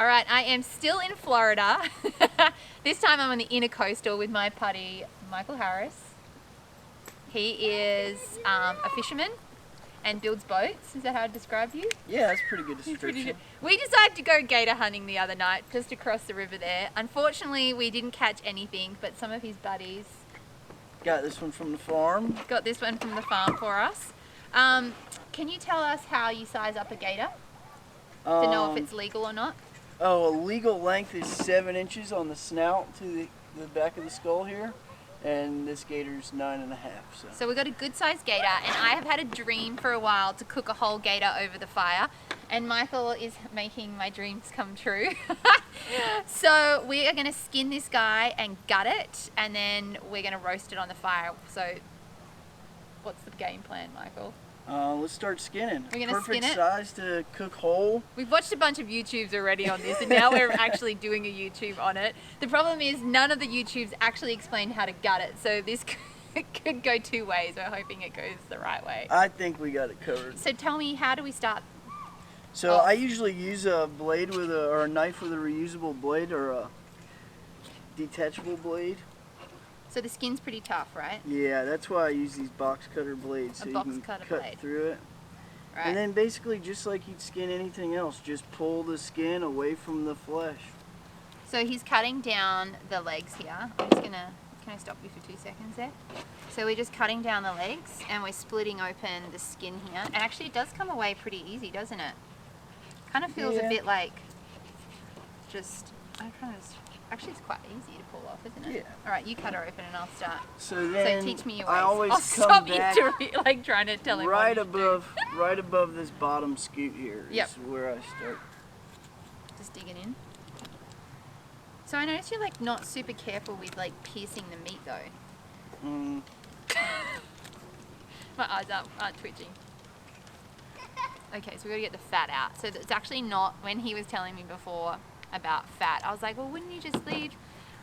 All right, I am still in Florida. This time I'm on the intercoastal with my buddy, Michael Harris. He is a fisherman and builds boats. Is that how I describe you? Yeah, that's a pretty good description. We decided to go gator hunting the other night, just across the river there. Unfortunately, we didn't catch anything, but some of his buddies Got this one from the farm. got this one from the farm for us. Can you tell us how you size up a gator to know if it's legal or not? Oh, a legal length is 7 inches on the snout to the back of the skull here, and this gator's 9.5. So we got a good sized gator, and I have had a dream for a while to cook a whole gator over the fire, and Michael is making my dreams come true. So we are going to skin this guy and gut it, and then we're going to roast it on the fire. So what's the game plan, Michael? Let's start skinning. We're gonna Perfect skin it? size to cook whole. We've watched a bunch of YouTubes already on this, and now we're actually doing a YouTube on it. The problem is none of the YouTubes actually explain how to gut it, so this could go two ways. We're hoping it goes the right way. I think we got it covered. So tell me, how do we start? So I usually use a blade or a knife with a reusable blade or a detachable blade. So the skin's pretty tough, right? Yeah, that's why I use these box cutter blades, so A you box can cutter cut blade. through it. Right. And then basically just like you'd skin anything else, just pull the skin away from the flesh. So he's cutting down the legs here. I'm just gonna, can I stop you for 2 seconds there? So we're just cutting down the legs and we're splitting open the skin here. And actually it does come away pretty easy, doesn't it? Kind of feels a bit like just, I'm trying to, actually it's quite easy to pull off, isn't it? Yeah. All right, you cut her open and I'll start. So then teach me your I ways. always I'll come stop back like trying to tell him what right he should do. above this bottom scoop here is Yep. where I start. Just digging in. So I noticed you're like not super careful with like piercing the meat though. My eyes aren't twitching. Okay, so we gotta get the fat out. So it's actually not, when he was telling me before about fat, I was like, well, wouldn't you just leave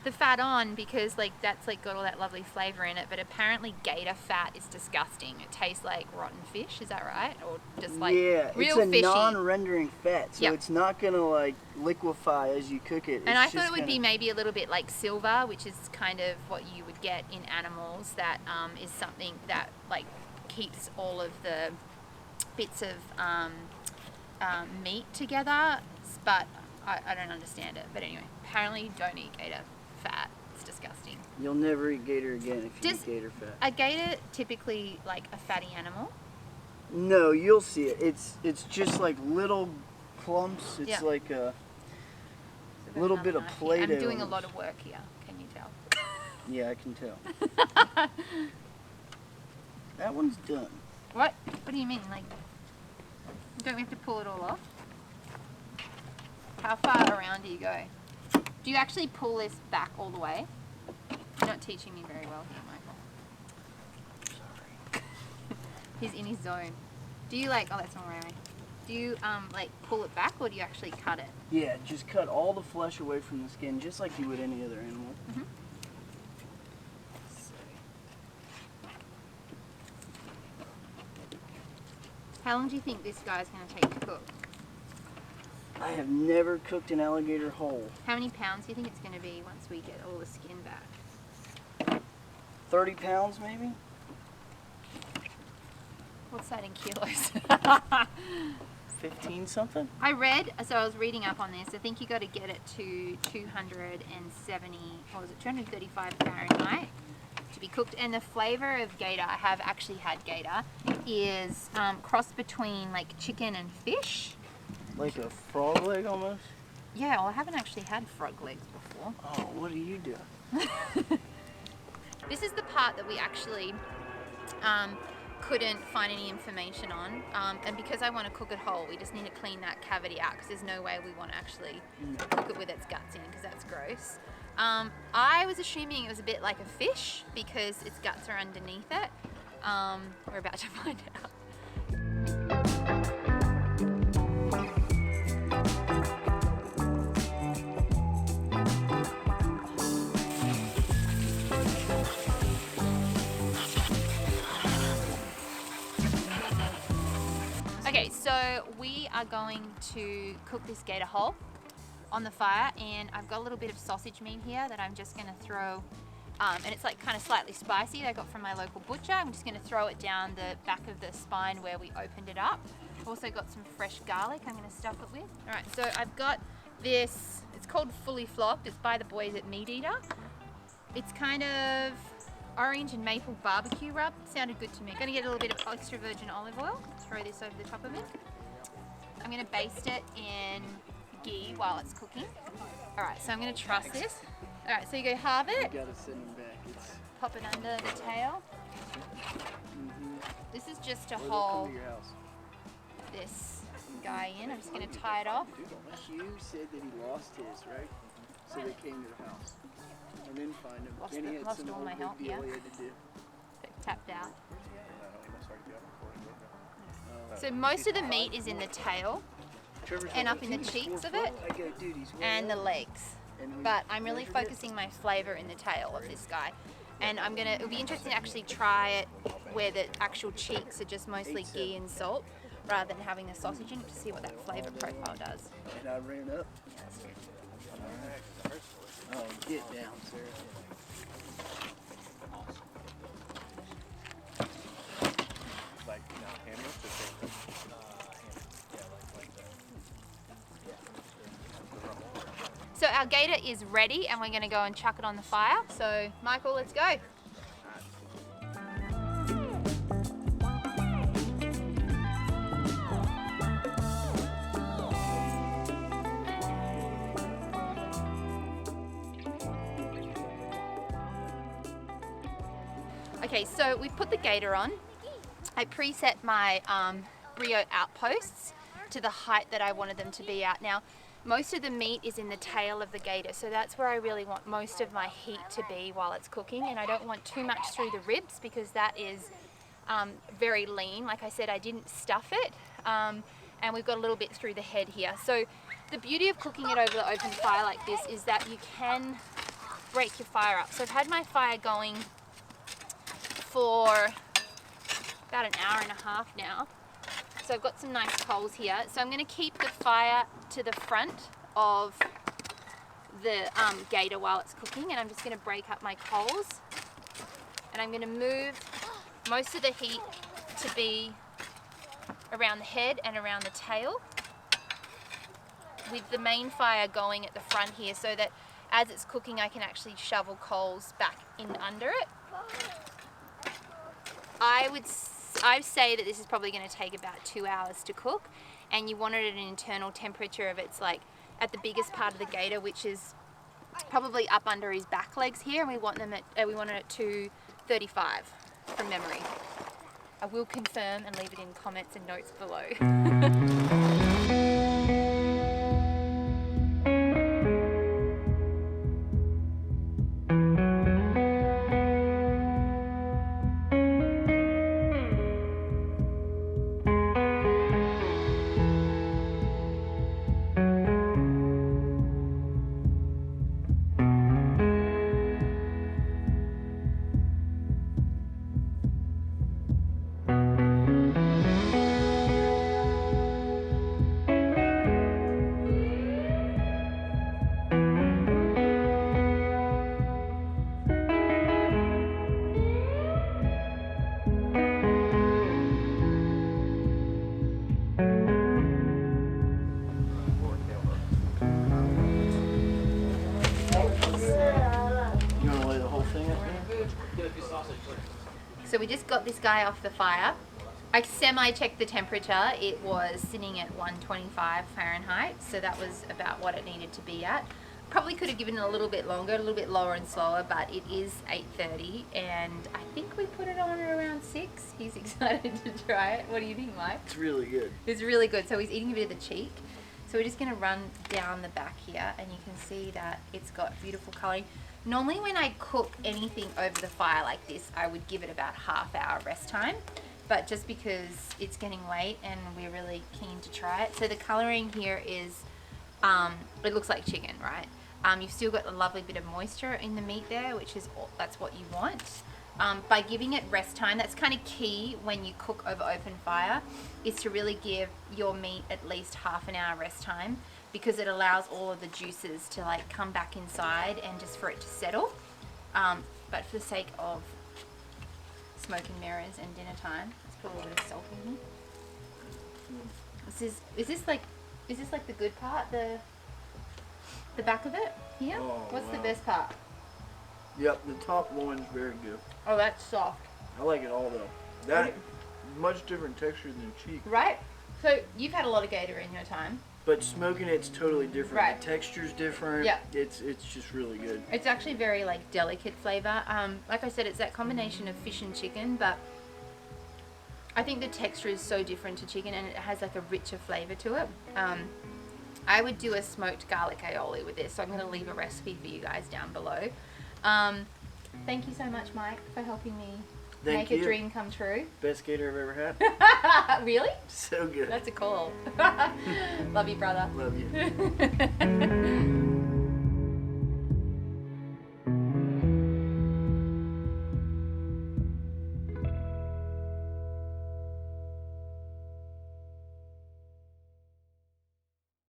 the fat on because like that's like got all that lovely flavor in it? But apparently gator fat is disgusting. It tastes like rotten fish, is that right? Or just like yeah, real it's a fishy. non-rendering fat, so Yep. it's not gonna like liquefy as you cook it. And I thought it would be maybe a little bit like silver, which is kind of what you would get in animals. That is something that like keeps all of the bits of meat together. But I don't understand it. But anyway, apparently you don't eat gator fat. It's disgusting. You'll never eat gator again if you Does eat gator fat. a gator typically like a fatty animal? No, you'll see it. It's just like little clumps. It's Yeah. like a So there's little another bit of knife here. Play-Doh. I'm doing a lot of work here. Can you tell? Yeah, I can tell. That one's done. What? What do you mean? Like, don't we have to pull it all off? How far around do you go? Do you actually pull this back all the way? You're not teaching me very well here, Michael. Sorry. He's in his zone. Do you like, oh that's all right. Do you like pull it back or do you actually cut it? Yeah, just cut all the flesh away from the skin, just like you would any other animal. Mm-hmm. How long do you think this guy's going to take to cook? I have never cooked an alligator whole. How many pounds do you think it's going to be once we get all the skin back? 30 pounds maybe? What's that in kilos? 15 something? I read, so I was reading up on this, I think you got to get it to 270, or was it 235 Fahrenheit to be cooked. And the flavor of gator, I have actually had gator, is cross between like chicken and fish. Like a frog leg almost? Yeah, well I haven't actually had frog legs before. Oh, what do you do? This is the part that we actually couldn't find any information on, and because I want to cook it whole, we just need to clean that cavity out because there's no way we want to actually cook it with its guts in because that's gross. I was assuming it was a bit like a fish because its guts are underneath it. We're about to find out. Okay, so we are going to cook this gator whole. on the fire, and I've got a little bit of sausage meat here that I'm just going to throw, and it's like kind of slightly spicy that I got from my local butcher. I'm just going to throw it down the back of the spine where we opened it up. I've also got some fresh garlic I'm going to stuff it with. All right, so I've got this, it's called Fully Flocked. It's by the boys at Meat Eater. It's kind of orange and maple barbecue rub. Sounded good to me. Gonna get a little bit of extra virgin olive oil. Throw this over the top of it. I'm gonna baste it in ghee while it's cooking. All right, so I'm gonna truss this. All right, so you go halve it. You gotta send them back. Pop it under the tail. This is just to hold this guy in. I'm just gonna tie it off. Hugh said that he lost his, right? So they came to the house. I didn't find him. Lost all my help, yeah. Tapped out. So most of the meat is in the tail and up in the cheeks of it and the legs. But I'm really focusing my flavor in the tail of this guy. And it'll be interesting to actually try it where the actual cheeks are just mostly ghee and salt rather than having the sausage in it to see what that flavor profile does. And I ran up. Oh, get down, Sarah. Like handles to take So our gator is ready and we're going to go and chuck it on the fire. So Michael, let's go. Okay, so we've put the gator on. I preset my Brio outposts to the height that I wanted them to be at. Now, most of the meat is in the tail of the gator, so that's where I really want most of my heat to be while it's cooking, and I don't want too much through the ribs because that is very lean. Like I said, I didn't stuff it, and we've got a little bit through the head here. So the beauty of cooking it over the open fire like this is that you can break your fire up. So I've had my fire going for about an hour and a half now. So I've got some nice coals here. So I'm going to keep the fire to the front of the gator while it's cooking, and I'm just going to break up my coals. And I'm going to move most of the heat to be around the head and around the tail, with the main fire going at the front here so that as it's cooking I can actually shovel coals back in under it. I say that this is probably going to take about 2 hours to cook, and you want it at an internal temperature of it's like at the biggest part of the gator, which is probably up under his back legs here, and we want it at 235 from memory. I will confirm and leave it in comments and notes below. So we just got this guy off the fire. I semi-checked the temperature. It was sitting at 125 Fahrenheit, so that was about what it needed to be at. Probably could have given it a little bit longer, a little bit lower and slower, but it is 8:30, and I think we put it on around 6. He's excited to try it. What do you think, Mike? It's really good. It's really good. So he's eating a bit of the cheek. So we're just going to run down the back here, and you can see that it's got beautiful colouring. Normally when I cook anything over the fire like this, I would give it about ½ hour rest time. But just because it's getting late and we're really keen to try it. So the colouring here is, it looks like chicken, right? You've still got a lovely bit of moisture in the meat there, which is that's what you want. By giving it rest time, that's kind of key when you cook over open fire, is to really give your meat at least ½ an hour rest time, because it allows all of the juices to like come back inside and just for it to settle. But for the sake of smoke and mirrors and dinner time, let's put a little bit of salt in here. Is this like the good part, the back of it here? Oh, What's the wow. best part? Yep, the top one's very good. Oh, that's soft. I like it all though. That much different texture than cheek. Right? So you've had a lot of gator in your time. But smoking it's totally different. Right. The texture's different. Yeah. It's just really good. It's actually very like delicate flavor. Like I said, it's that combination of fish and chicken, but I think the texture is so different to chicken and it has like a richer flavor to it. I would do a smoked garlic aioli with this, so I'm going to leave a recipe for you guys down below. Thank you so much, Mike, for helping me make a dream come true. Best gator I've ever had. Really? So good. That's a call. Love you, brother. Love you.